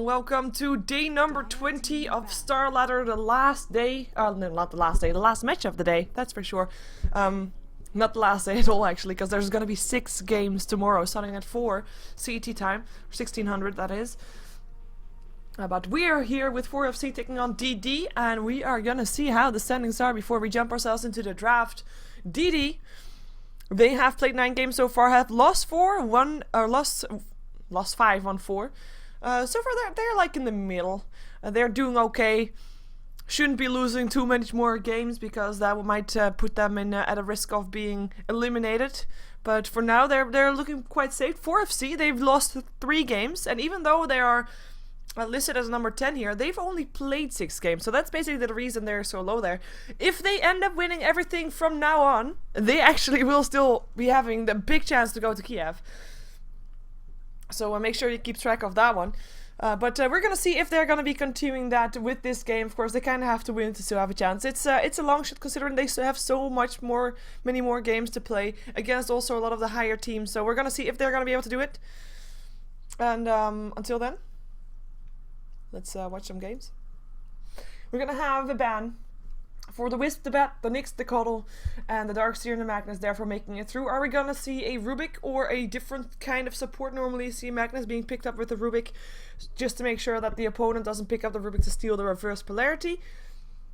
welcome to day number 20 of StarLadder, the last day, no, not the last day, the last match of the day, that's for sure. Not the last day at all, actually, because there's gonna be 6 games tomorrow, starting at 4 CET time, 1600 that is. But we are here with 4FC taking on DD, and we are gonna see how the standings are before we jump ourselves into the draft. DD, they have played 9 games so far, have lost 4, lost 5, won 4. So far they're like in the middle. They're doing okay. Shouldn't be losing too many more games because that might put them in at a risk of being eliminated. But for now they're looking quite safe. 4FC, they've lost 3 games, and even though they are listed as number 10 here, they've only played 6 games, so that's basically the reason they're so low there. If they end up winning everything from now on, they actually will still be having the big chance to go to Kiev. So make sure you keep track of that one. But we're gonna see if they're gonna be continuing that with this game. Of course, they kind of have to win to still have a chance. It's a long shot considering they still have so many more games to play against also a lot of the higher teams. So we're gonna see if they're gonna be able to do it. And until then, let's watch some games. We're gonna have a ban for the Wisp, the Bat, the Nyx, the Cuddle, and the Darkseer and the Magnus, therefore making it through. Are we gonna see a Rubik or a different kind of support? Normally you see Magnus being picked up with the Rubik just to make sure that the opponent doesn't pick up the Rubik to steal the reverse polarity.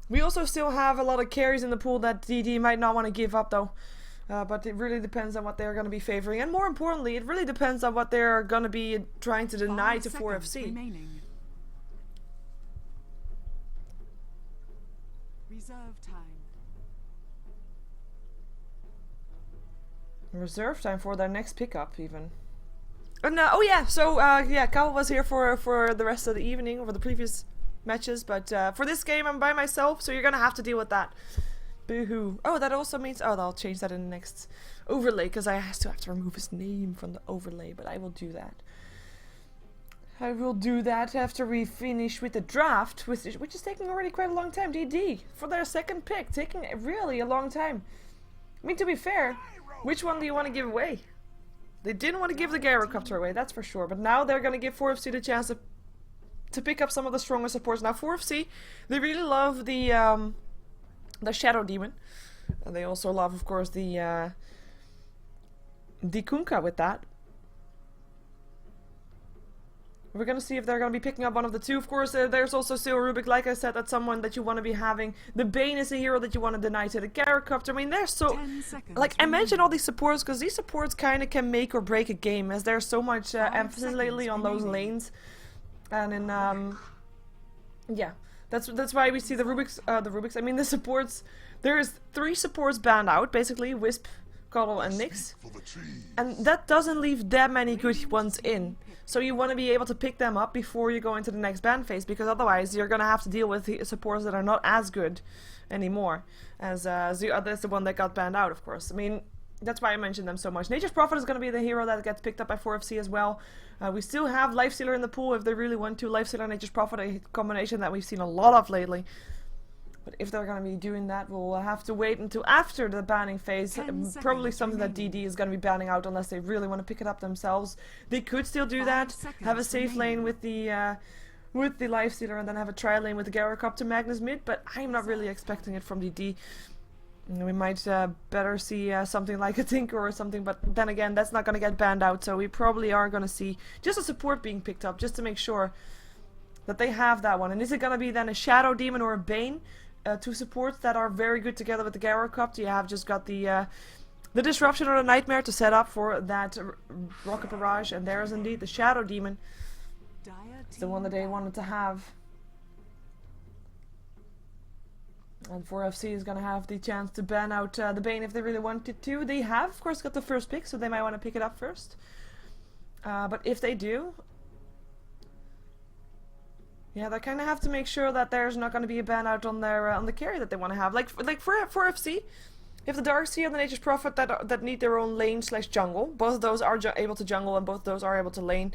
We also still have a lot of carries in the pool that DD might not want to give up though. But it really depends on what they're going to be favoring. And more importantly, it really depends on what they're going to be trying to deny to 4FC. Reserve time. Reserve time for their next pickup, even. And oh yeah, so yeah, Cal was here for the rest of the evening over the previous matches, but for this game I'm by myself, so you're gonna have to deal with that. Boo-hoo. Oh, that also means I'll change that in the next overlay because I still have to remove his name from the overlay, but I will do that. I will do that after we finish with the draft, which is taking already quite a long time. DD, for their second pick, taking really a long time. I mean, to be fair, which one do you want to give away? They didn't want to give the Gyrocopter away, that's for sure. But now they're going to give 4FC the chance to pick up some of the stronger supports. Now 4FC, they really love the Shadow Demon. And they also love, of course, the Kunkka with that. We're gonna see if they're gonna be picking up one of the two. Of course, there's also still Rubik, like I said, that's someone that you want to be having. The Bane is a hero that you want to deny to the Gyrocopter. I mean, they're so... Like, I mentioned all these supports because these supports kind of can make or break a game, as there's so much emphasis lately on those lanes. And in, yeah, that's why we see the Rubiks, I mean the supports. There's 3 supports banned out, basically, Wisp, Cuddle, and Nyx. And that doesn't leave that many good ones in. So you want to be able to pick them up before you go into the next ban phase, because otherwise you're going to have to deal with the supports that are not as good anymore as the one that got banned out, of course. I mean, that's why I mentioned them so much. Nature's Prophet is going to be the hero that gets picked up by 4FC as well. We still have Lifestealer in the pool if they really want to. Lifestealer and Nature's Prophet, a combination that we've seen a lot of lately. But if they're going to be doing that, we'll have to wait until after the banning phase. Probably something that DD is going to be banning out unless they really want to pick it up themselves. They could still do that, have a safe lane with the Lifestealer and then have a try lane with the Gyrocopter Magnus mid, but I'm not really expecting it from DD. We might better see something like a Tinker or something, but then again, that's not going to get banned out, so we probably are going to see just a support being picked up, just to make sure that they have that one. And is it going to be then a Shadow Demon or a Bane? 2 supports that are very good together with the Gyrocopter. You have just got the Disruption or the Nightmare to set up for that Rocket Barrage, and there is indeed the Shadow Demon. It's the one that they wanted to have. And 4FC is going to have the chance to ban out the Bane if they really wanted to. They have, of course, got the first pick, so they might want to pick it up first. But if they do... Yeah, they kind of have to make sure that there's not going to be a ban out on their on the carry that they want to have. Like for FC, if the Darkseer and the Nature's Prophet that need their own lane / jungle, both of those are able to jungle and both of those are able to lane.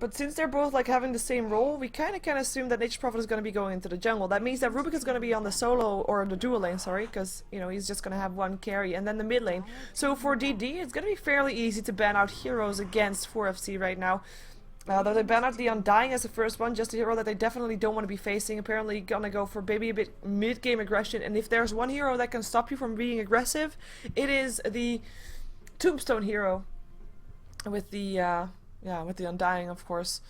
But since they're both like having the same role, we kind of can assume that Nature's Prophet is going to be going into the jungle. That means that Rubik is going to be on the solo or the dual lane, sorry, because you know he's just going to have one carry, and then the mid lane. So for DD, it's going to be fairly easy to ban out heroes against 4FC right now. Though they banned out the Undying as the first one, just a hero that they definitely don't want to be facing. Apparently gonna go for maybe a bit mid-game aggression, and if there's one hero that can stop you from being aggressive, it is the Tombstone hero. With the, with the Undying, of course.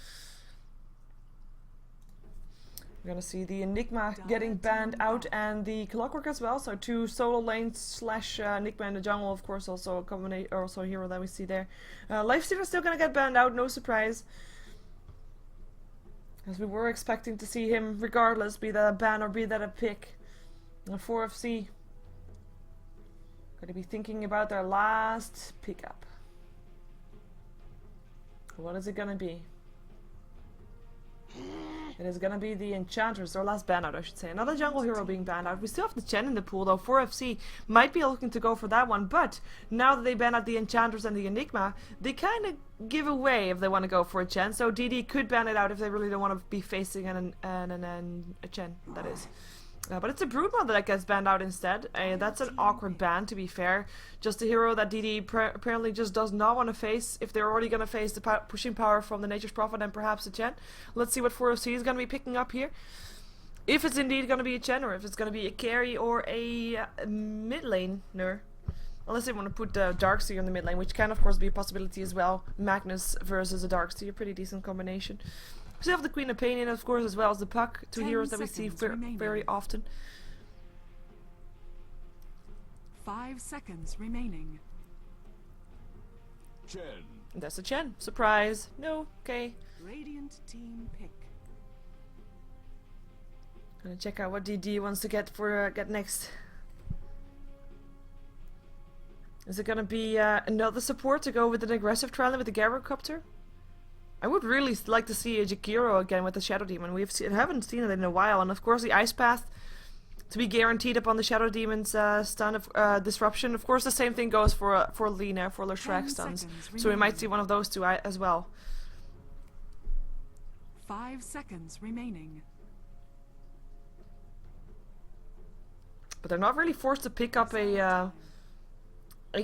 We're gonna see the Enigma getting banned out and the Clockwork as well. So 2 solo lanes slash Enigma in the jungle, of course, also a combination, also a hero that we see there. Lifestealer still gonna get banned out, no surprise. As we were expecting to see him regardless, be that a ban or be that a pick. 4FC. Gonna be thinking about their last pickup. What is it gonna be? It is gonna be the Enchanters, their last ban out, I should say. Another jungle hero being banned out. We still have the Chen in the pool though. 4FC might be looking to go for that one, but now that they ban out the Enchanters and the Enigma, they kind of give away if they want to go for a Chen. So DD could ban it out if they really don't want to be facing a Chen, that is. But it's a Broodmother that gets banned out instead. That's an awkward ban, to be fair. Just a hero that DD apparently just does not want to face. If they're already going to face the pushing power from the Nature's Prophet and perhaps a Chen. Let's see what 4FC is going to be picking up here. If it's indeed going to be a Chen, or if it's going to be a carry or a mid laner. Unless they want to put Darkseer in the mid lane, which can of course be a possibility as well. Magnus versus a Darkseer, pretty decent combination. We still have the Queen of Pain in, of course, as well as the Puck. 2 heroes that we see very often. 5 seconds remaining. Chen. That's a Chen. Surprise. No. Okay. Radiant team pick. Gonna check out what DD wants to get for get next. Is it gonna be another support to go with an aggressive trial with the Gyrocopter? I would really like to see a Jakiro again with the Shadow Demon. Haven't seen it in a while, and of course the Ice Path to be guaranteed upon the Shadow Demon's stun of disruption. Of course, the same thing goes for Lina, for Leshrac stuns. So we might see one of those two as well. 5 seconds remaining. But they're not really forced to pick up a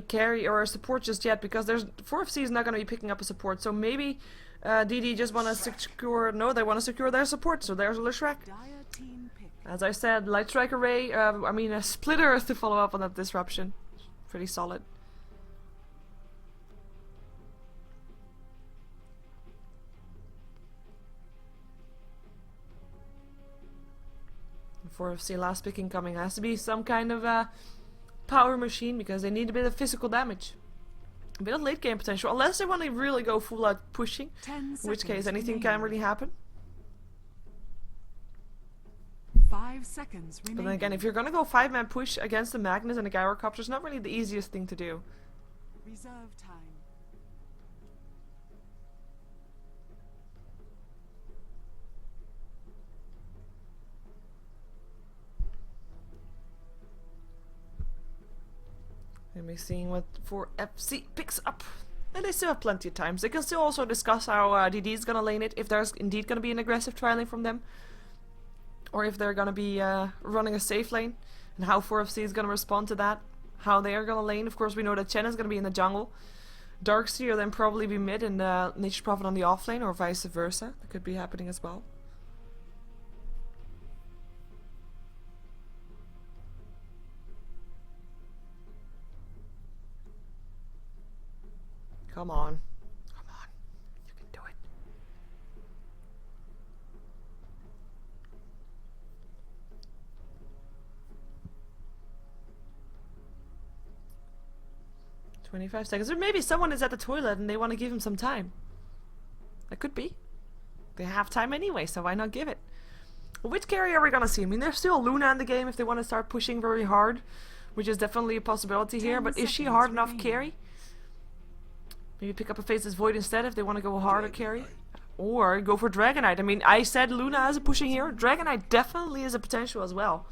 carry or a support just yet, because there's 4FC is not going to be picking up a support. So maybe DD just want to secure. No, they want to secure their support. So there's Leshrac. As I said, Light Strike Array. I mean a Split Earth to follow up on that disruption. Pretty solid. For FC last picking coming has to be some kind of power machine, because they need a bit of physical damage. A bit of late game potential, unless they want to really go full out pushing, in which case anything can really happen. 5 seconds remaining. But then again, if you're gonna go 5-man push against the Magnus and the Gyrocopter, it's not really the easiest thing to do. Reserve time. And we're seeing what 4FC picks up. And they still have plenty of time. So they can still also discuss how DD is gonna lane it, if there's indeed gonna be an aggressive trialing from them. Or if they're gonna be running a safe lane. And how 4FC is gonna respond to that. How they are gonna lane. Of course we know that Chen is gonna be in the jungle. Darkseer then probably be mid and Nature's Prophet on the off lane, or vice versa. That could be happening as well. Come on. Come on. You can do it. "25 seconds. Or maybe someone is at the toilet and they want to give him some time. That could be. They have time anyway, so why not give it? Well, which carry are we gonna see? I mean, there's still Luna in the game if they want to start pushing very hard, which is definitely a possibility here, but is she hard enough carry? Maybe pick up a Faceless Void instead if they want to go harder carry. Or go for Dragonite. I mean, I said Luna as a pushing hero. Dragonite definitely is a potential as well.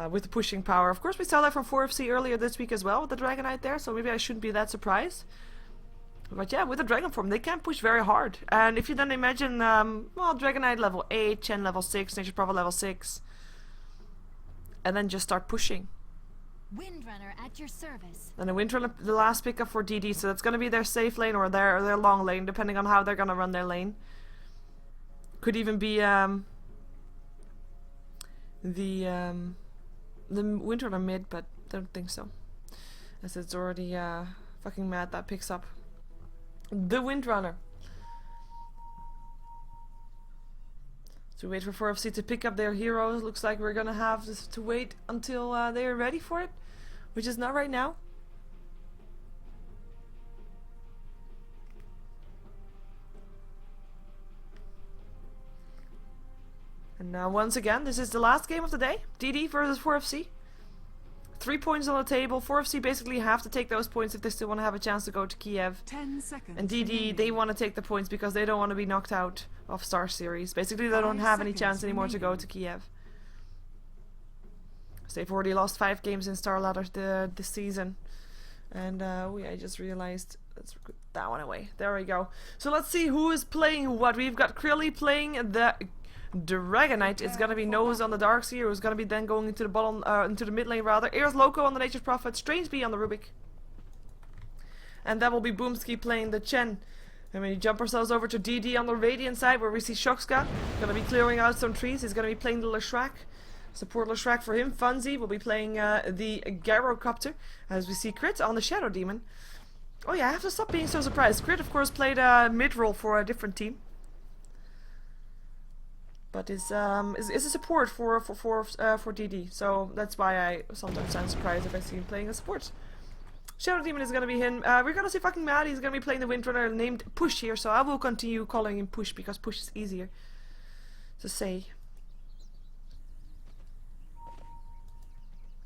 With the pushing power. Of course, we saw that from 4FC earlier this week as well with the Dragonite there, so maybe I shouldn't be that surprised. But yeah, with the Dragon form, they can push very hard. And if you then imagine, well, Dragonite level 8, Chen level 6, Nature's Prophet level 6, and then just start pushing. Windrunner at your service. And the Windrunner, the last pickup for DD, so that's going to be their safe lane or their long lane, depending on how they're going to run their lane. Could even be the Windrunner mid, but I don't think so. As it's already fucking mad that picks up the Windrunner. So wait for 4FC to pick up their heroes. Looks like we're gonna have to wait until they're ready for it, which is not right now. And now once again, this is the last game of the day. DD versus 4FC. 3 points on the table. 4FC basically have to take those points if they still want to have a chance to go to Kiev. 10 seconds. And DD, they want to take the points because they don't want to be knocked out of Star Series. Basically, they don't have any chance anymore to go to Kiev. So they've already lost 5 games in StarLadder this season. And I just realized, let's put that one away. There we go. So let's see who is playing what. We've got Krilly playing the Dragonite. It's gonna be Nose on the Darkseer, who's gonna be then going into the bottom, into the mid lane rather. Earth Loco on the Nature's Prophet, Strangebee on the Rubik. And that will be Boomski playing the Chen. And we jump ourselves over to DD on the Radiant side, where we see Shokska gonna be clearing out some trees. He's gonna be playing the Leshrac. Support Leshrac for him. Funzy will be playing the Gyrocopter, as we see Crit on the Shadow Demon. Oh yeah, I have to stop being so surprised. Crit, of course, played mid role for a different team. But is a support for DD, so that's why I sometimes sound surprised if I see him playing a support. Shadow Demon is gonna be him. We're gonna see fucking mad. He's gonna be playing the Windrunner named Push here, so I will continue calling him Push because Push is easier to say.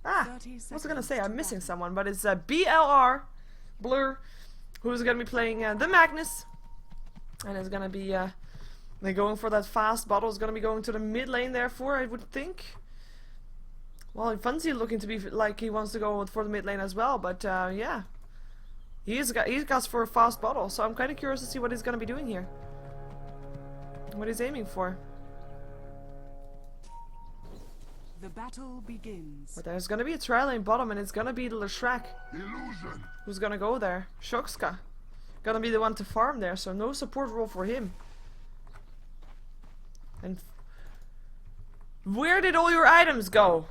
Ah, what was I gonna say? I'm missing someone, but it's BLR Blur, who's gonna be playing the Magnus, and it's gonna be they're going for that fast bottle. Is going to be going to the mid lane, therefore, I would think. Well, Funzy looking to be like he wants to go for the mid lane as well, but yeah. He's got for a fast bottle, so I'm kind of curious to see what he's going to be doing here. What he's aiming for. The battle begins. But there's going to be a tri lane bottom, and it's going to be the Leshrac. Who's going to go there? Shokska. Going to be the one to farm there, so no support role for him. And where did all your items go?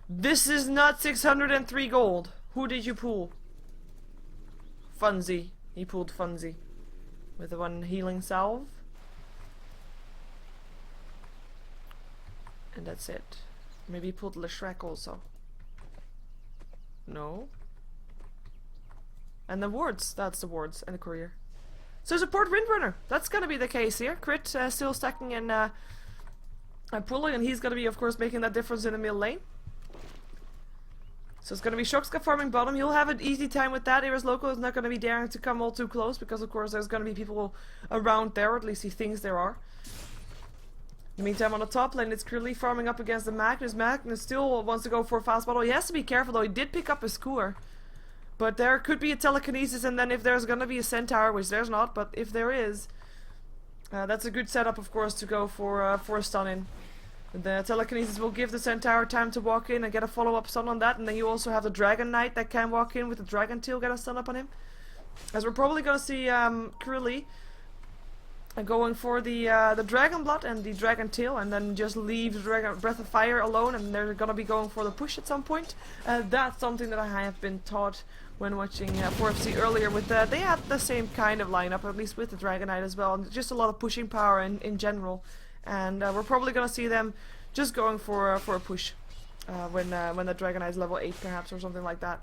This is not 603 gold. Who did you pull? Funzy. He pulled Funzy. With the one healing salve. And that's it. Maybe he pulled Leshrac also. No. And the wards. That's the wards. And the courier. So support Windrunner. That's gonna be the case here. Crit still stacking and pulling, and he's gonna be, of course, making that difference in the middle lane. So it's gonna be Shokska farming bottom. He'll have an easy time with that. Eris Loco is not gonna be daring to come all too close because, of course, there's gonna be people around there, or at least he thinks there are. In the meantime, on the top lane, it's Krilly farming up against the Magnus. Magnus still wants to go for a fast bottle. He has to be careful though. He did pick up his Cooler. But there could be a telekinesis, and then if there's gonna be a centaur, which there's not, but if there is, that's a good setup, of course, to go for a stun in. The telekinesis will give the centaur time to walk in and get a follow-up stun on that, and then you also have the Dragon Knight that can walk in with the Dragon Tail, get a stun up on him. As we're probably gonna see Krilly going for the Dragon Blood and the Dragon Tail, and then just leave the Dragon Breath of Fire alone, and they're gonna be going for the push at some point. That's something that I have been taught when watching 4FC earlier. With they had the same kind of lineup, at least with the Dragon Knight as well, and just a lot of pushing power in general. And we're probably gonna see them just going for a push when the Dragon Knight is level 8 perhaps, or something like that.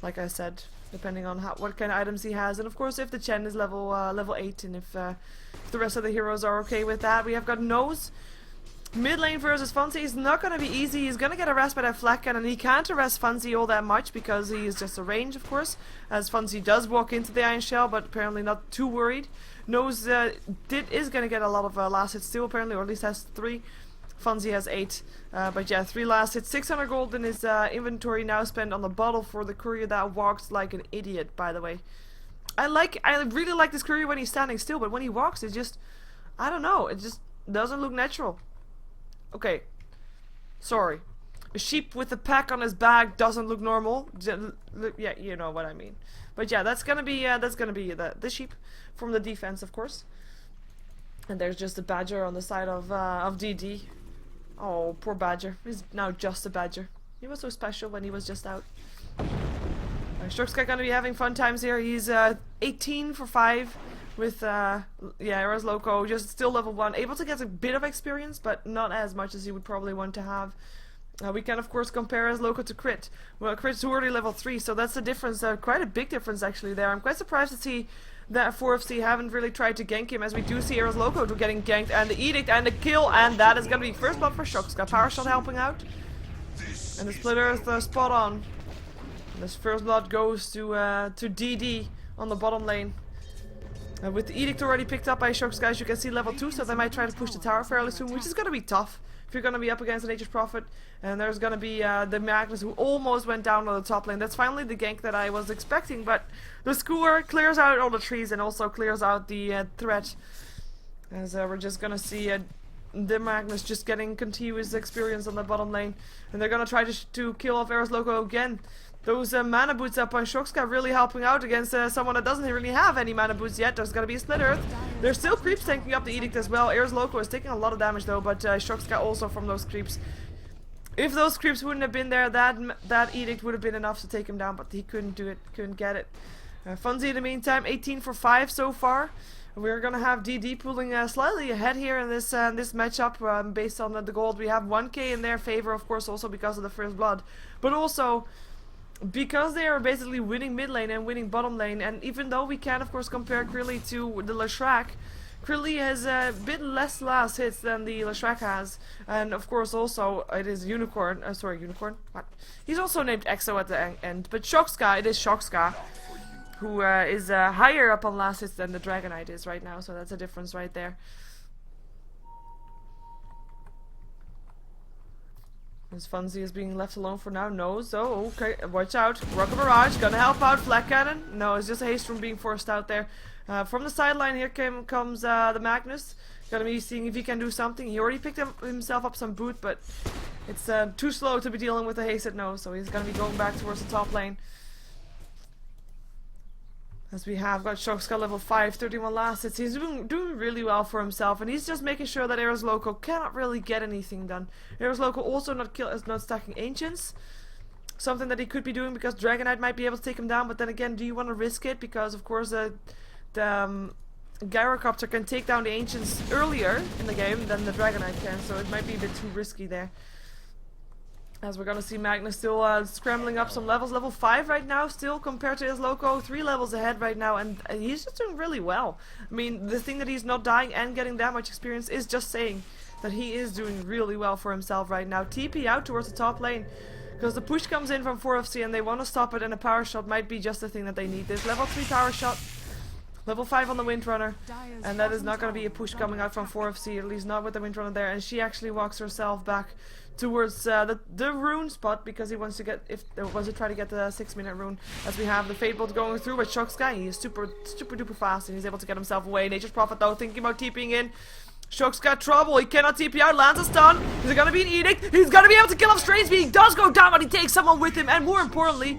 Like I said, depending on what kind of items he has, and of course if the Chen is level 8, and if the rest of the heroes are okay with that. We have got Nose. Mid lane versus Funzy is not going to be easy. He's going to get arrested by that flat cannon, and he can't arrest Funzy all that much because he is just a range, of course, as Funzy does walk into the Iron Shell, but apparently not too worried. Nose is going to get a lot of last hits still, apparently, or at least has 3. Funzy has 8. But yeah, 3 last hits. 600 gold in his inventory now spent on the bottle for the courier that walks like an idiot, by the way. I really like this courier when he's standing still, but when he walks, it just, I don't know, it just doesn't look natural. Okay, sorry. A sheep with a pack on his back doesn't look normal. Yeah, you know what I mean. But yeah, that's gonna be the sheep from the defense, of course. And there's just a badger on the side of DD. Oh, poor badger. He's now just a badger. He was so special when he was just out. Shurkska gonna be having fun times here. He's 18 for 5 with yeah, Eras Loco, just still level 1, able to get a bit of experience, but not as much as he would probably want to have. We can of course compare Eras Loco to Crit. Well, Crit's already level 3, so that's the difference, quite a big difference actually there. I'm quite surprised to see that 4FC haven't really tried to gank him, as we do see Eras Loco getting ganked, and the Edict and the kill, and that is gonna be first blood for Shurkska. Power shot helping out, and the Split Earth spot on. This first blood goes to DD on the bottom lane. With the Edict already picked up by Shurkska, as you can see, level 2, so they might try to push the tower fairly soon, which is going to be tough if you're going to be up against a Nature's Prophet. And there's going to be the Magnus, who almost went down on the top lane. That's finally the gank that I was expecting, but the Skewer clears out all the trees and also clears out the threat. As we're just going to see the Magnus just getting continuous experience on the bottom lane. And they're going to try to kill off Eras Loco again. Those mana boots up on Shurkska really helping out against someone that doesn't really have any mana boots yet. There's gonna be a Split Earth. There's still creeps tanking up the Edict as well. Eras Loco is taking a lot of damage though, but Shurkska also from those creeps. If those creeps wouldn't have been there, that Edict would have been enough to take him down, but he couldn't do it, couldn't get it. Funzy in the meantime, 18 for 5 so far. We're gonna have DD pulling slightly ahead here in this matchup based on the gold. We have 1k in their favor, of course, also because of the first blood, but also because they are basically winning mid lane and winning bottom lane. And even though we can of course compare Krilly to the Leshrac, Krilly has a bit less last hits than the Leshrac has, and of course also it is Unicorn, Unicorn? What? He's also named Exo at the end, but Shurkska, it is Shurkska who is higher up on last hits than the Dragonite is right now, so that's a difference right there. This Funzy is being left alone for now. No, so okay, watch out. Rocket Barrage gonna help out. Flat Cannon. No, it's just haste from being forced out there. From the sideline here comes the Magnus. Gonna be seeing if he can do something. He already picked himself up some boot, but it's too slow to be dealing with the haste. No, so he's gonna be going back towards the top lane. As we have got Shurkska level 5, 31 last hits. He's doing really well for himself, and he's just making sure that Eras Loco cannot really get anything done. Eras Loco also not stacking Ancients, something that he could be doing because Dragonite might be able to take him down, but then again, do you want to risk it? Because of course the Gyrocopter can take down the Ancients earlier in the game than the Dragonite can, so it might be a bit too risky there. As we're gonna see Magnus still scrambling up some levels. Level 5 right now still compared to his Loco. 3 levels ahead right now, and he's just doing really well. I mean, the thing that he's not dying and getting that much experience is just saying that he is doing really well for himself right now. TP out towards the top lane, because the push comes in from 4FC and they want to stop it, and a power shot might be just the thing that they need. There's level 3 power shot. Level 5 on the Windrunner, and that is not going to be a push coming out from 4FC, at least not with the Windrunner there, and she actually walks herself back towards the rune spot because he wants to get, wants to try to get the 6-minute rune, as we have the Fate Bolt going through with Shurkska. He is super duper fast and he's able to get himself away. Nature's Prophet though thinking about TPing in. Shurkska trouble, he cannot TP out, lands a stun. Is it gonna be an Edict? He's gonna be able to kill off Strange. He does go down, but he takes someone with him, and more importantly,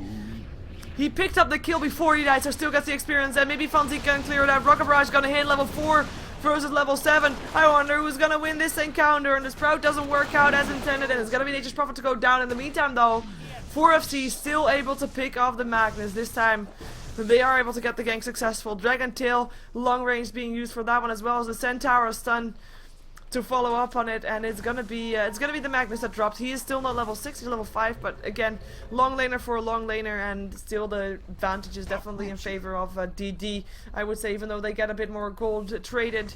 he picked up the kill before he died, so still gets the experience, and maybe Funzy can clear it out. Rocket Barrage gonna hit level 4 versus level 7. I wonder who's gonna win this encounter, and the Sprout doesn't work out as intended, and it's gonna be Nature's Prophet to go down. In the meantime though, 4FC still able to pick off the Magnus. This time they are able to get the gank successful. Dragon Tail long range being used for that one, as well as the Centaur stun to follow up on it, and it's gonna be the Magnus that dropped. He is still not level 6, he's level 5, but again, long laner for a long laner, and still the advantage is definitely in favor of DD, I would say, even though they get a bit more gold traded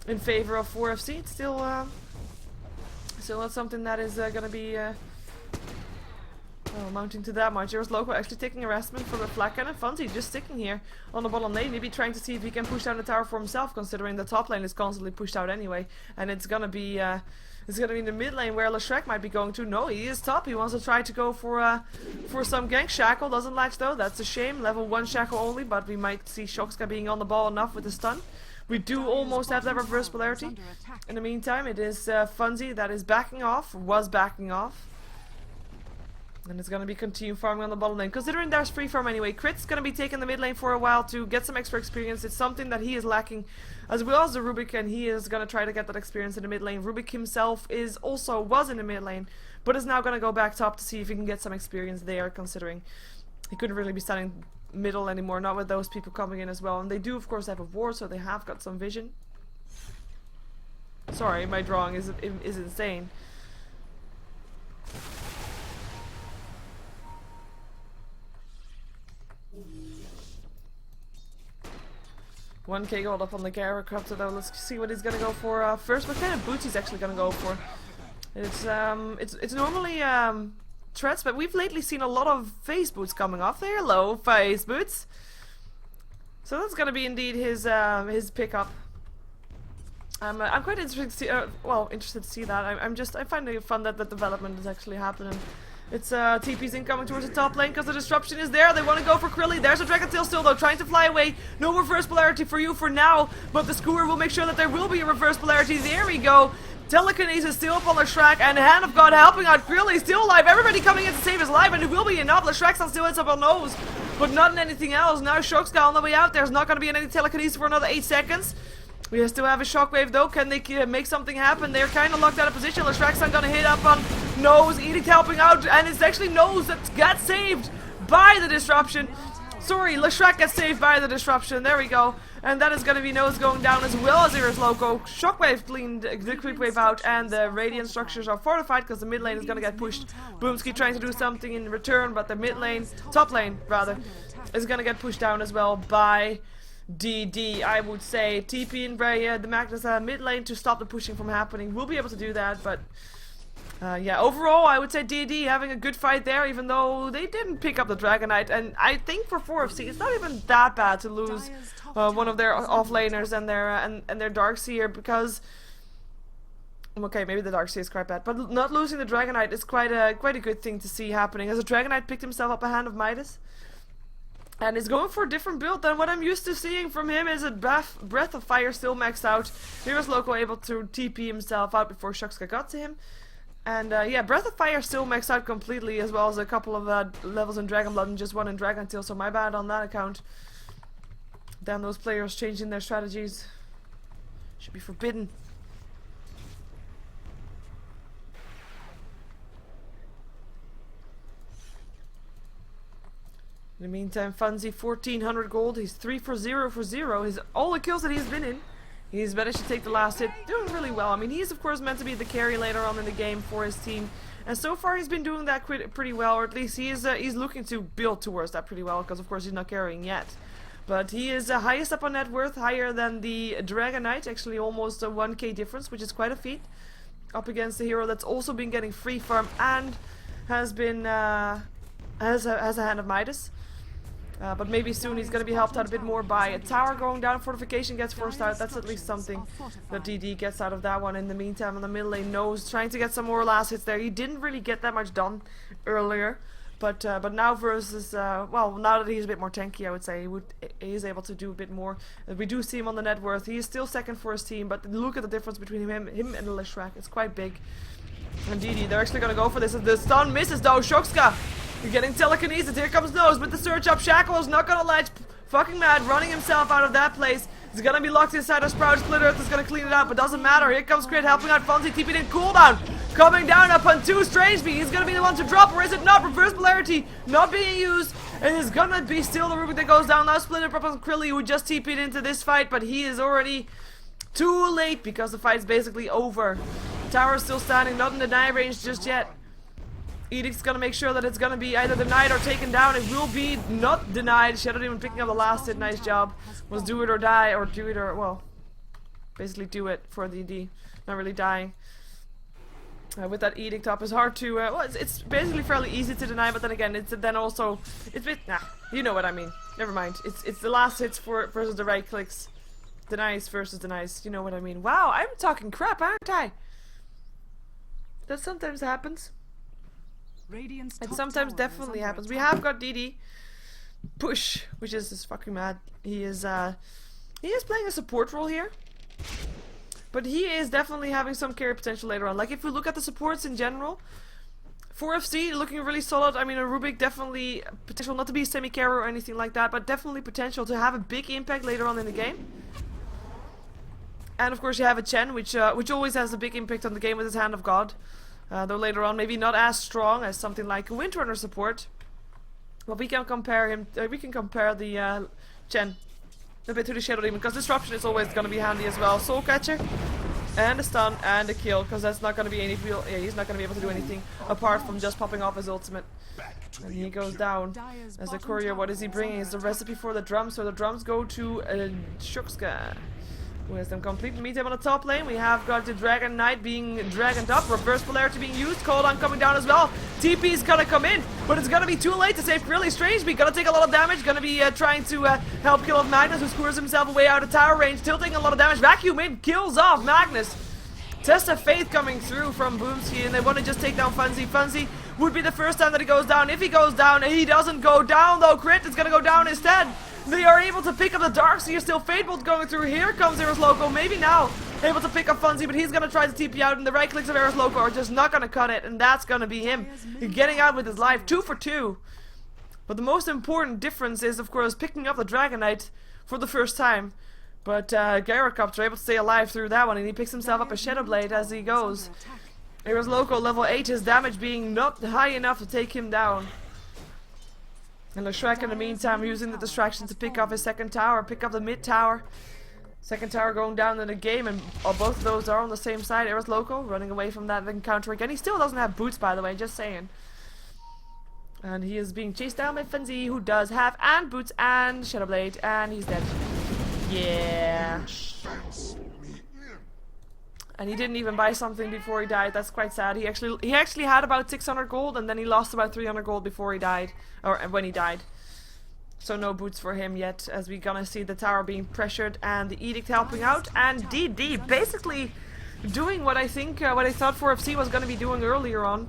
in favor of 4FC. It's still not something that is gonna be amounting to that much. Eras Loco actually taking harassment from the Flat Cannon. Funzy just sticking here on the bottom lane, maybe trying to see if he can push down the tower for himself, considering the top lane is constantly pushed out anyway. And it's gonna be in the mid lane where Leshrac might be going to. No, he is top. He wants to try to go for some gank. Shackle doesn't latch though. That's a shame. Level 1 Shackle only, but we might see Shurkska being on the ball enough with the stun. We do almost have that reverse polarity. In the meantime, it is Funzy that is backing off, was backing off. And it's gonna be continue farming on the bottom lane. Considering there's free farm anyway, Crit's gonna be taking the mid lane for a while to get some extra experience. It's something that he is lacking, as well as the Rubik, and he is gonna try to get that experience in the mid lane. Rubik himself was in the mid lane, but is now gonna go back top to see if he can get some experience there, considering he couldn't really be standing middle anymore, not with those people coming in as well. And they do of course have a ward, so they have got some vision. Sorry, my drawing is insane. 1k gold up on the Garracopter though. Let's see what he's gonna go for first. What kind of boots he's actually gonna go for? It's normally threats, but we've lately seen a lot of face boots coming off there. Hello, face boots. So that's gonna be indeed his pickup. I'm quite interested to see. Interested to see that. I find it fun that the development is actually happening. It's TP's incoming towards the top lane because the disruption is there. They want to go for Krilly. There's a Dragon Tail still though, trying to fly away. No reverse polarity for you for now, but the Skewer will make sure that there will be a reverse polarity. There we go. Telekinesis still up on Leshrac, and Hand of God helping out. Krilly still alive. Everybody coming in to save his life, and it will be enough. Leshrac still hits up on nose, but not in anything else. Now Shock's on the way out. There's not going to be any telekinesis for another 8 seconds. We still have a shockwave though. Can they make something happen? They're kind of locked out of position. Leshrac gonna hit up on Nose. Edict helping out, and it's actually Nose that got saved by the disruption. Sorry, Leshrac gets saved by the disruption. There we go. And that is gonna be Nose going down as well as Iris Loco. Shockwave cleaned the creep wave out, and the radiant structures are fortified because the mid lane is gonna get pushed. Boomski trying to do something in return, but the mid lane, top lane rather, is gonna get pushed down as well by DD. I would say TP and the Magnus mid lane to stop the pushing from happening. We'll be able to do that, but yeah, overall I would say DD having a good fight there, even though they didn't pick up the Dragonite. And I think for 4FC it's not even that bad to lose one of their offlaners and their Darkseer, because okay, maybe the Darkseer is quite bad, but not losing the Dragonite is quite a good thing to see happening, as a Dragonite picked himself up a Hand of Midas. And is going for a different build than what I'm used to seeing from him. Is a Breath of Fire still maxed out. Here's Loco able to TP himself out before Shuxka got to him. And yeah, Breath of Fire still maxed out completely, as well as a couple of levels in Dragon Blood and just one in Dragon Tail, so my bad on that account. Damn, those players changing their strategies. Should be forbidden. In the meantime, Funzy 1400 gold. He's 3 for 0 for 0. All the kills that he's been in, he's managed to take the last hit. Doing really well. I mean, he's of course meant to be the carry later on in the game for his team, and so far he's been doing that pretty well, or at least he's looking to build towards that pretty well, because of course he's not carrying yet. But he is highest up on net worth, higher than the Dragonite, actually almost a 1k difference, which is quite a feat. Up against the hero that's also been getting free farm and has a Hand of Midas. But maybe soon he's going to be helped out a bit more by a tower going down. Fortification gets forced out. That's at least something that DD gets out of that one. In the meantime, on the middle lane, Nose trying to get some more last hits there. He didn't really get that much done earlier, but now versus well, now that he's a bit more tanky, I would say he is able to do a bit more. We do see him on the net worth. He is still second for his team, but look at the difference between him and Leshrac. It's quite big. And DD, they're actually going to go for this. The stun misses though. Shokska, you're getting telekinesis. Here comes Nose with the search up. Shackle is not going to ledge. Fucking mad, running himself out of that place. He's going to be locked inside a Sprout. Split Earth is going to clean it up, but doesn't matter. Here comes Crit helping out Fonzie. TP'd in cooldown. Coming down up on 2 Strange Bee. He's going to be the one to drop, or is it not? Reverse polarity not being used. It is going to be still the Rubik that goes down. Now Split Earth up on Krilly, who just TP'd into this fight, but he is already too late because the fight's basically over. Tower is still standing, not in the deny range just yet. Edict's gonna make sure that it's gonna be either denied or taken down. It will be not denied. Shadow Demon picking up the last hit. Nice job. Was do it or die, or do it or, well, basically do it for DD. Not really dying. With that Edict up, it's hard to, well, it's basically fairly easy to deny, but then again, it's then also, it's a bit, nah, you know what I mean. Never mind. It's the last hits versus the right clicks. Denies versus denies. You know what I mean. Wow, I'm talking crap, aren't I? That sometimes happens. It sometimes definitely happens. We have got DD Push, which is just fucking mad. He is playing a support role here, but he is definitely having some carry potential later on. Like if we look at the supports in general, 4FC looking really solid. I mean, a Rubik definitely potential not to be a semi-carrier or anything like that, but definitely potential to have a big impact later on in the game. And of course you have a Chen, which always has a big impact on the game with his Hand of God. Though later on maybe not as strong as something like a Windrunner support. But we can compare him. We can compare the Chen a bit to the Shadow Demon, because Disruption is always going to be handy as well. Soul Catcher. And a stun and a kill, because that's not going to be any real. Yeah, he's not going to be able to do anything apart from just popping off his ultimate. And he goes down as a courier. What is he bringing? It's the recipe for the drums. So the drums go to Shukska, who has them complete. Meet him on the top lane. We have got the Dragon Knight being dragoned up. Reverse Polarity being used. Cooldown coming down as well. TP is gonna come in, but it's gonna be too late to save Really Strange. We're gonna take a lot of damage. Gonna be trying to help kill off Magnus, who screws himself away out of tower range. Still taking a lot of damage. Vacuum in, kills off Magnus. Test of Faith coming through from Boomski, and they want to just take down Funzy. Funzy would be the first time that he goes down. If he goes down, he doesn't go down though. Crit is gonna go down instead. They are able to pick up the Darkseer, still Fatebolt going through. Here comes Eris Loco, maybe now able to pick up Funzy, but he's gonna try to TP out, and the right clicks of Eris Loco are just not gonna cut it, and that's gonna be him getting out with his life. 2 for 2. But the most important difference is, of course, picking up the Dragon Knight for the first time. But Gyrocops are able to stay alive through that one, and he picks himself up a Shadow Blade as he goes. Eris Loco level 8, his damage being not high enough to take him down. And Shrek in the meantime using the distraction to pick up his second tower, pick up the mid tower. Second tower going down in the game, and both of those are on the same side. Eris Loco running away from that encounter again. He still doesn't have boots, by the way, just saying. And he is being chased down by Funzy, who does have and boots and Shadow Blade, and he's dead. Yeah. And he didn't even buy something before he died. That's quite sad. He actually had about 600 gold, and then he lost about 300 gold before he died, or when he died. So no boots for him yet, as we're gonna see the tower being pressured and the Edict helping out, and DD basically doing what I think, what I thought 4FC was gonna be doing earlier on.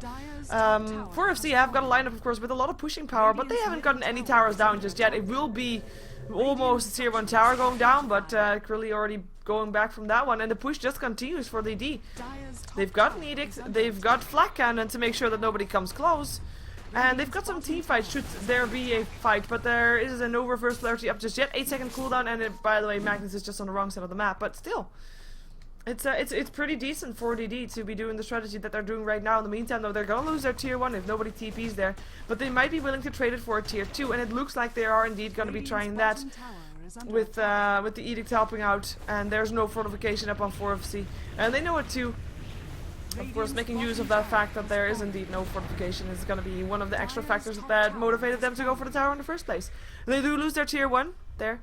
4FC have got a lineup, of course, with a lot of pushing power, but they haven't gotten any towers down just yet. It will be almost a tier 1 tower going down, but Krilly already going back from that one, and the push just continues for the D. They've got an Edict, they've got Flak Cannon to make sure that nobody comes close, and they've got some team fights should there be a fight, but there is no reverse polarity up just yet. 8-second cooldown, and by the way, Magnus is just on the wrong side of the map, but still. It's pretty decent for DD to be doing the strategy that they're doing right now. In the meantime, though, they're gonna lose their tier 1 if nobody TPs there, but they might be willing to trade it for a tier 2, and it looks like they are indeed gonna be trying that with the Edict helping out, and there's no fortification up on 4FC, and they know it too. Of course, making use of that fact that there is indeed no fortification is gonna be one of the extra factors that motivated them to go for the tower in the first place. They do lose their tier 1 there.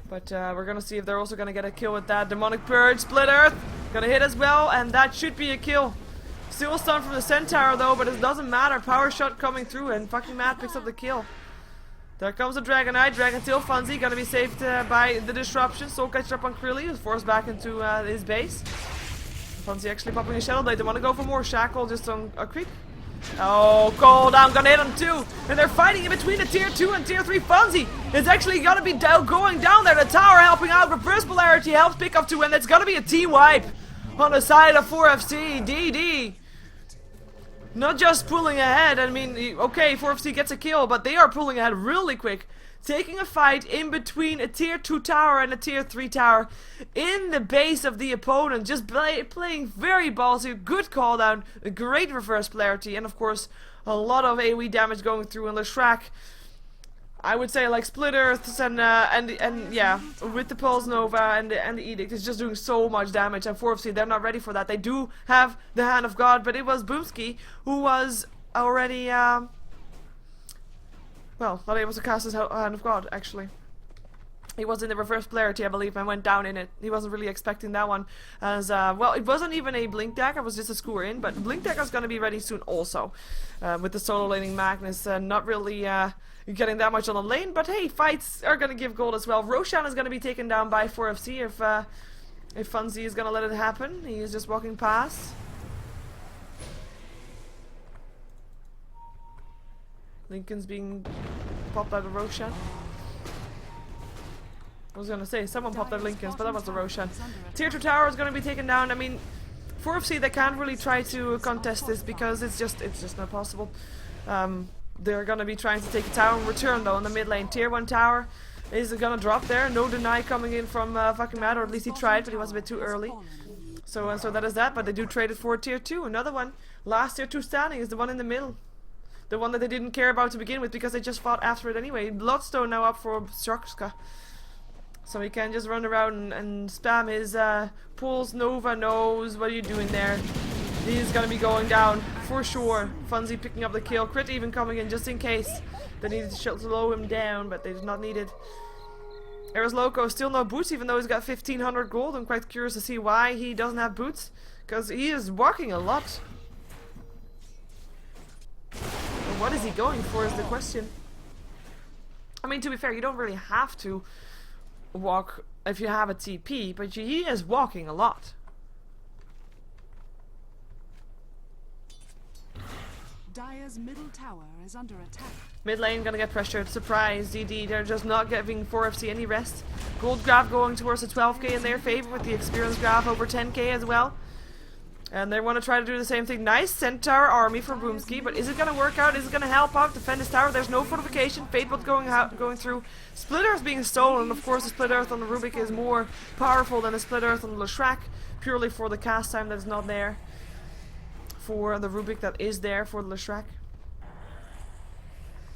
But we're gonna see if they're also gonna get a kill with that. Demonic Purge, Split Earth, gonna hit as well, and that should be a kill. Still a stun from the Centaur though, but it doesn't matter. Power shot coming through, and fucking Matt picks up the kill. There comes the Dragon Knight, Dragon Tail Funzy, gonna be saved by the disruption. Soul Catcher up on Krilly, who's forced back into his base. Funzy actually popping a Shadow Blade. They want to go for more Shackle just on a creep. Oh, cooldown, gonna hit him too. And they're fighting in between the tier 2 and tier 3. Funzy is actually gonna be going down there. The tower helping out. Reverse Polarity helps pick up 2, and it's gonna be a team wipe on the side of 4FC. DD. Not just pulling ahead. I mean, okay, 4FC gets a kill, but they are pulling ahead really quick. Taking a fight in between a tier 2 tower and a tier 3 tower in the base of the opponent. Just playing very ballsy, good cooldown, a great reverse polarity, and of course a lot of AoE damage going through. And Leshrac, I would say, like Split Earths and yeah, with the Pulse Nova and the Edict, is just doing so much damage. And 4FC, they're not ready for that. They do have the Hand of God, but it was Boomski who was already well, not able to cast his Hand of God, actually. He was in the reverse polarity, I believe, and went down in it. He wasn't really expecting that one. As, well, it wasn't even a Blink Dagger, it was just a Skewer in, but Blink Dagger is going to be ready soon also. With the solo laning Magnus, not really getting that much on the lane, but hey, fights are going to give gold as well. Roshan is going to be taken down by 4FC if Funzy is going to let it happen. He is just walking past. Lincoln's being popped out of Roshan. I was gonna say, someone popped out Lincoln's, but that was the Roshan. Tier 2 tower is gonna be taken down. I mean, 4FC, they can't really try to contest this because it's just not possible. They're gonna be trying to take a tower in return though in the mid lane. Tier 1 tower is gonna drop there. No deny coming in from fucking Matt, or at least he tried, but he was a bit too early. So that is that, but they do trade it for tier 2. Another one. Last tier 2 standing is the one in the middle. The one that they didn't care about to begin with because they just fought after it anyway. Bloodstone now up for Strokska. So he can just run around and spam his pulls. Nova knows what are you doing there. He's gonna be going down for sure. Funzy picking up the kill. Crit even coming in just in case. They needed to slow him down, but they did not need it. Eris Loco still no boots, even though he's got 1500 gold. I'm quite curious to see why he doesn't have boots, because he is walking a lot. And what is he going for is the question. I mean, to be fair, you don't really have to walk if you have a TP, but he is walking a lot. Dire's middle tower is under attack. Mid lane gonna get pressured. Surprise, DD. They're just not giving 4FC any rest. Gold graph going towards the 12k in their favor with the experience graph over 10k as well. And they want to try to do the same thing. Nice Centaur army from Boomski, but is it gonna work out? Is it gonna help out defend this tower? There's no fortification. Fatebot going through. Split Earth being stolen. Of course, the Split Earth on the Rubik is more powerful than the Split Earth on the Leshrac, purely for the cast time that's not there. For the Rubik that is there for the Leshrac.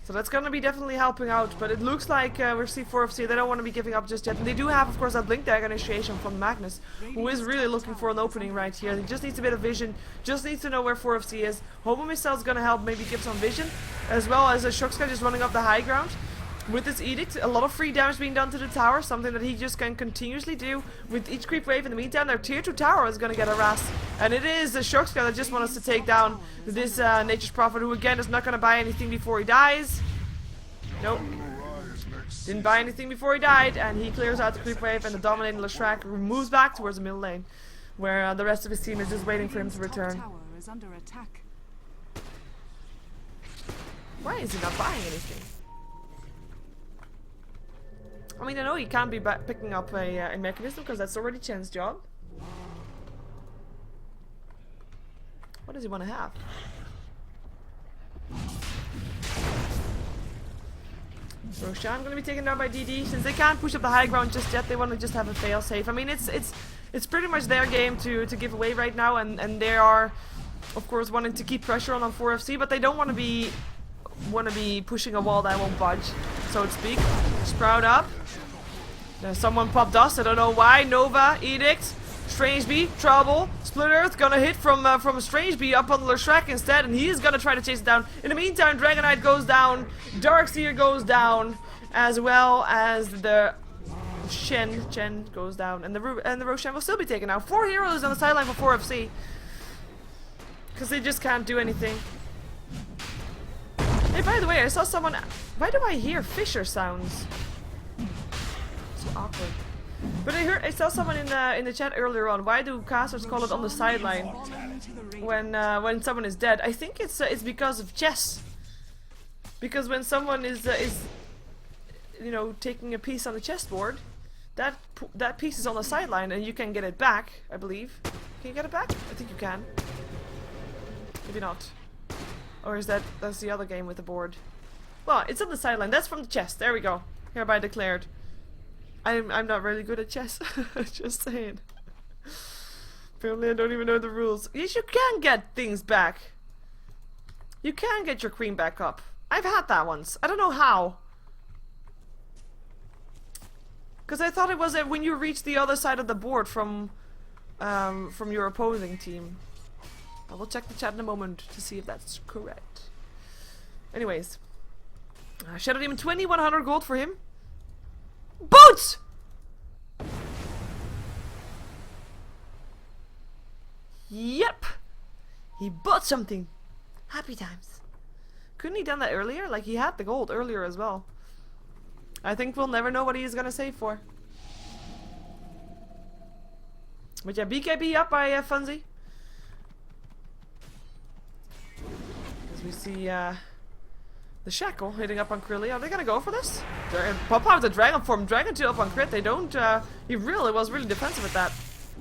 So that's gonna be definitely helping out, but it looks like we're C4FC, they don't want to be giving up just yet. And they do have, of course, that Blink Dagger initiation from Magnus, who is really looking for an opening right here. He just needs a bit of vision, just needs to know where 4FC is. Homo Missile is gonna help maybe give some vision, as well as Shokska just running up the high ground. With this edict, a lot of free damage being done to the tower, something that he just can continuously do with each creep wave. In the meantime, their tier 2 tower is going to get harassed. And it is the Shokska that just wants us to take down this Nature's Prophet, who again is not going to buy anything before he dies. Nope. Didn't buy anything before he died, and he clears out the creep wave, and the dominating Leshrac moves back towards the middle lane, where the rest of his team is just waiting for him to return. Tower is under attack. Why is he not buying anything? I mean, I know he can't be picking up a mechanism because that's already Chen's job. What does he want to have? Roshan going to be taken down by DD. Since they can't push up the high ground just yet, they want to just have a fail-safe. I mean, it's pretty much their game to give away right now, and they are, of course, wanting to keep pressure on 4FC, but they don't want to be pushing a wall that won't budge, so to speak. Sprout up. There's someone popped dust, I don't know why. Nova, Edict, Strange Bee, Trouble, Split Earth gonna hit from Strange Bee up on the Leshrac instead, and he is gonna try to chase it down. In the meantime, Dragonite goes down, Darkseer goes down, as well as the Chen goes down, and the Roshan will still be taken out. 4 heroes on the sideline for 4FC, because they just can't do anything. Hey, by the way, I saw someone. Why do I hear Fisher sounds? So awkward. But I saw someone in the chat earlier on. Why do casters call it on the sideline when someone is dead? I think it's because of chess. Because when someone is you know, taking a piece on the chessboard, that piece is on the sideline and you can get it back. I believe. Can you get it back? I think you can. Maybe not. Or is that's the other game with the board? Well, it's on the sideline. That's from the chess. There we go. Hereby declared. I'm not really good at chess. Just saying. Apparently I don't even know the rules. Yes, you can get things back. You can get your queen back up. I've had that once. I don't know how. Because I thought it was when you reach the other side of the board from your opposing team. I will check the chat in a moment to see if that's correct. Anyways. Shadow Demon 2100 gold for him. Boots! Yep! He bought something. Happy times. Couldn't he done that earlier? Like, he had the gold earlier as well. I think we'll never know what he is gonna save for. But yeah, BKB up by Funzy. As we see the Shackle hitting up on Krilly. Are they gonna go for this? They're gonna pop out the Dragon form. Dragon 2 up on crit. They don't. He really was really defensive with that.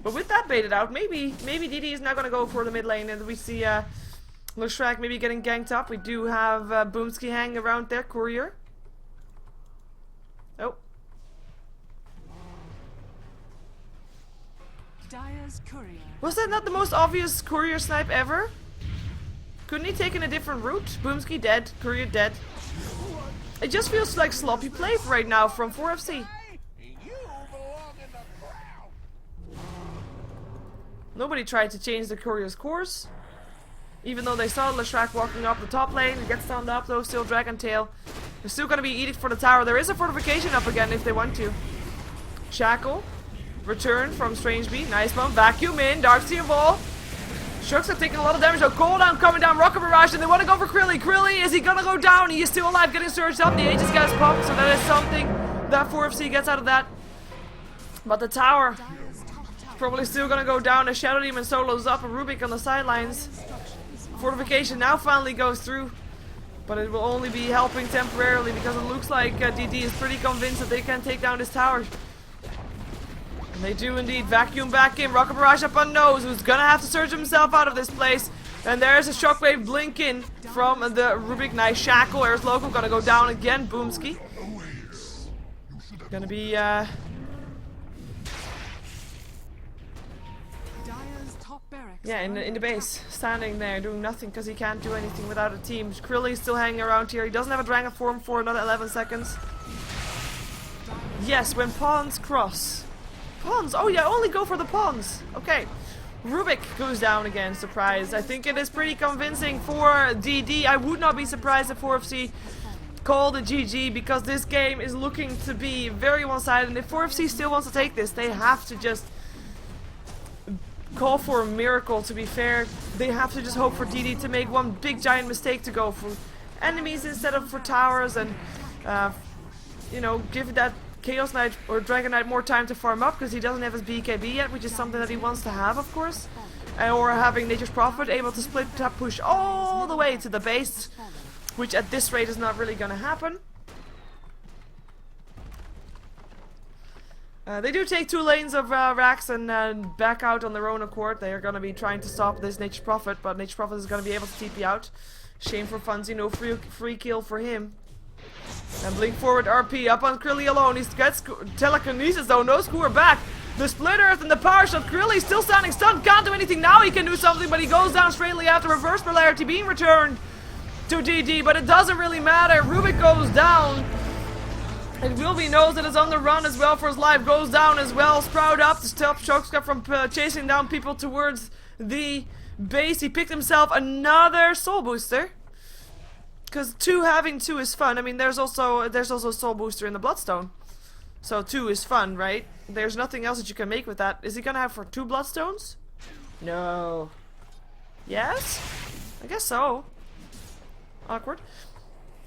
But with that baited out, maybe DD is not gonna go for the mid lane, and we see Leshrac maybe getting ganked up. We do have Boomski hanging around there, Courier. Oh. Dire's courier. Was that not the most obvious Courier snipe ever? Couldn't he taken a different route? Boomski dead, Courier dead. It just feels like sloppy play right now from 4FC. Nobody tried to change the Courier's course. Even though they saw Leshrac walking up the top lane, he gets stunned up though, still Dragon Tail. They're still gonna be eating for the tower. There is a fortification up again if they want to. Shackle. Return from Strange Bee. Nice one. Vacuum in. Darkseer Ball. Shucks are taking a lot of damage though. Cooldown coming down. Rocket Barrage, and they want to go for Krilly. Krilly, is he gonna go down? He is still alive, getting surged up. The Aegis gets popped, so that is something that 4FC gets out of that. But the tower probably still gonna go down as Shadow Demon solos up and Rubik on the sidelines. Fortification now finally goes through, but it will only be helping temporarily because it looks like DD is pretty convinced that they can take down this tower. And they do indeed. Vacuum back in. Rocket Barrage up on Nose, who's gonna have to surge himself out of this place. And there's a Shockwave blink in from the Rubik. Nice Shackle. There's Loco gonna go down again. Boomski. Gonna be yeah, in the base, standing there, doing nothing because he can't do anything without a team. Krilly's still hanging around here. He doesn't have a Dragon form for another 11 seconds. Yes, when pawns cross. Pawns! Oh yeah, only go for the pawns. Okay. Rubik goes down again, surprise. I think it is pretty convincing for DD. I would not be surprised if 4FC called a GG because this game is looking to be very one-sided. And if 4FC still wants to take this, they have to just call for a miracle, to be fair. They have to just hope for DD to make one big giant mistake to go for enemies instead of for towers and you know, give that Chaos Knight or Dragon Knight more time to farm up because he doesn't have his BKB yet, which is something that he wants to have, of course. Or having Nature's Prophet able to split tap push all the way to the base, which at this rate is not really gonna happen. They do take 2 lanes of Rax and back out on their own accord. They are going to be trying to stop this Nature's Prophet, but Nature's Prophet is going to be able to TP out. Shame for Funzy, no free kill for him. And blink forward RP up on Krilly alone. He gets telekinesis though, no score back. The Split Earth and the power shot. Krilly still standing stunned, can't do anything. Now he can do something, but he goes down straightly after reverse polarity being returned to DD, but it doesn't really matter. Rubik goes down. And Wilby knows that it's on the run as well for his life. Goes down as well. Sprout up to stop Shockscap from chasing down people towards the base. He picked himself another soul booster. Because having two is fun. I mean, there's also a soul booster in the Bloodstone. So 2 is fun, right? There's nothing else that you can make with that. Is he gonna have for 2 Bloodstones? No. Yes? I guess so. Awkward.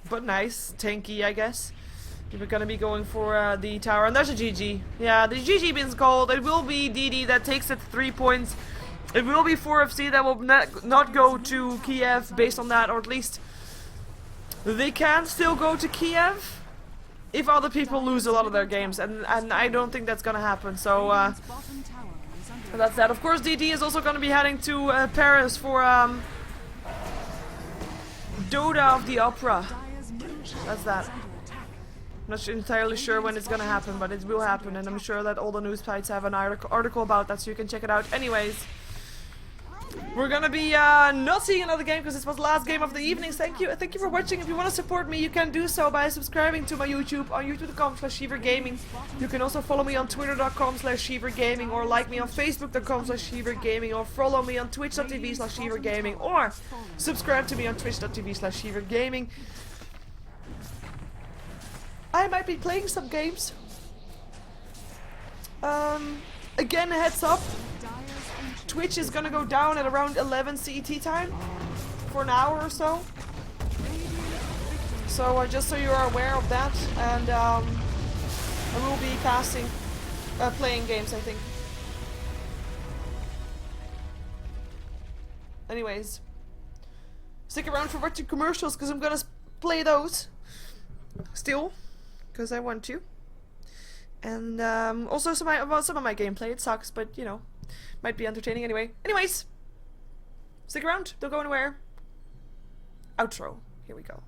But nice. Tanky, I guess. We're gonna be going for the tower, and there's a GG. Yeah, the GG been called. It will be DD that takes it 3 points. It will be 4FC that will not go to Kiev based on that, or at least they can still go to Kiev if other people lose a lot of their games, and I don't think that's gonna happen. So that's that. Of course, DD is also gonna be heading to Paris for Dota of the Opera. That's that. I'm not entirely sure when it's gonna happen, but it will happen, and I'm sure that all the news sites have an article about that, so you can check it out. Anyways, we're gonna be not seeing another game because this was the last game of the evening. Thank you for watching. If you want to support me, you can do so by subscribing to my YouTube on youtube.com/SheeverGaming. You can also follow me on twitter.com/SheeverGaming, or like me on facebook.com/SheeverGaming, or follow me on twitch.tv/SheeverGaming, or subscribe to me on twitch.tv/SheeverGaming. I might be playing some games. Again, heads up. Twitch is gonna go down at around 11 CET time for an hour or so. So just so you're aware of that, and I will be casting, playing games, I think. Anyways, stick around for watching commercials because I'm gonna play those still. Because I want to. And also some of my gameplay, it sucks, but you know, Might be entertaining anyway. Anyways, stick around. Don't go anywhere. Outro. Here we go.